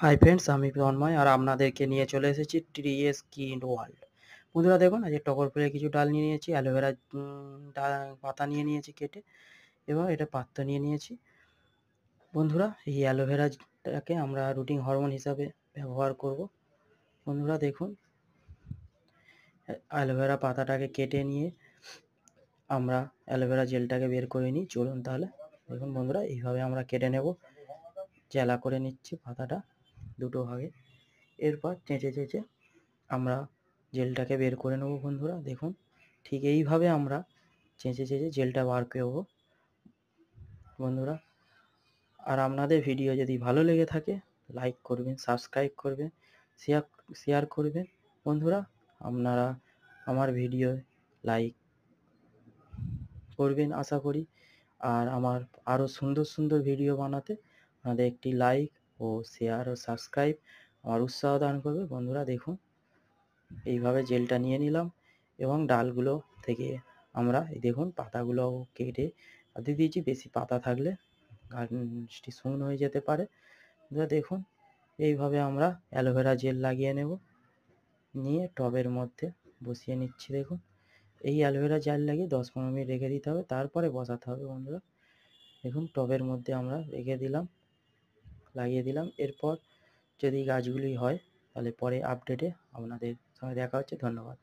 Hi friends, আমি তন্ময় আর আপনাদেরকে নিয়ে চলে এসেছি ট্রিএস কিড ওয়ার্ল্ড। বন্ধুরা দেখুন, আজকে টগর ফুলের কিছু ডাল নিয়ে নিয়েছি, অ্যালোভেরা পাতা নিয়ে নিয়েছি কেটে, এবং এটা পাত্র নিয়ে নিয়েছি। বন্ধুরা, এই অ্যালোভেরাটাকে আমরা রুটিন হরমোন হিসাবে ব্যবহার করব। বন্ধুরা দেখুন, অ্যালোভেরা পাতাটাকে কেটে নিয়ে আমরা অ্যালোভেরা জেলটাকে বের করে নিই। চলুন তাহলে দেখুন বন্ধুরা, এইভাবে আমরা কেটে নেব। জেলা করে নিচ্ছি পাতাটা দুটো ভাগে। এরপর চেঁচে আমরা জেলটাকে বের করে নেব। বন্ধুরা দেখুন, ঠিক এইভাবে আমরা চেঁচে জেলটা বার করব বন্ধুরা। আর আপনাদের ভিডিও যদি ভালো লেগে থাকে, লাইক করবেন, সাবস্ক্রাইব করবেন, শেয়ার করবেন। বন্ধুরা, আপনারা আমার ভিডিও লাইক করবেন আশা করি। আর আমার আরও সুন্দর ভিডিও বানাতে আপনাদের একটি লাইক ও শেয়ার ও সাবস্ক্রাইব আমার উৎসাহ দান করবে। বন্ধুরা দেখুন, এইভাবে জেলটা নিয়ে নিলাম, এবং ডালগুলো থেকে আমরা এই দেখুন পাতাগুলো কেটে দিয়ে দিয়েছি। বেশি পাতা থাকলে গাছটি শুকনো হয়ে যেতে পারে। দেখুন, এইভাবে আমরা অ্যালোভেরা জেল লাগিয়ে নেব, নিয়ে টবের মধ্যে বসিয়ে নিচ্ছি। দেখুন, এই অ্যালোভেরা জেল লাগিয়ে 10-15 মিনিট রেখে দিতে হবে, তারপরে বসাতে হবে। বন্ধুরা দেখুন, টবের মধ্যে আমরা রেখে দিলাম, লাগিয়ে দিলাম। এরপর যদি গাছগুলি হয়, তাহলে পরে আপডেটে আপনাদের সঙ্গে দেখা হচ্ছে। ধন্যবাদ।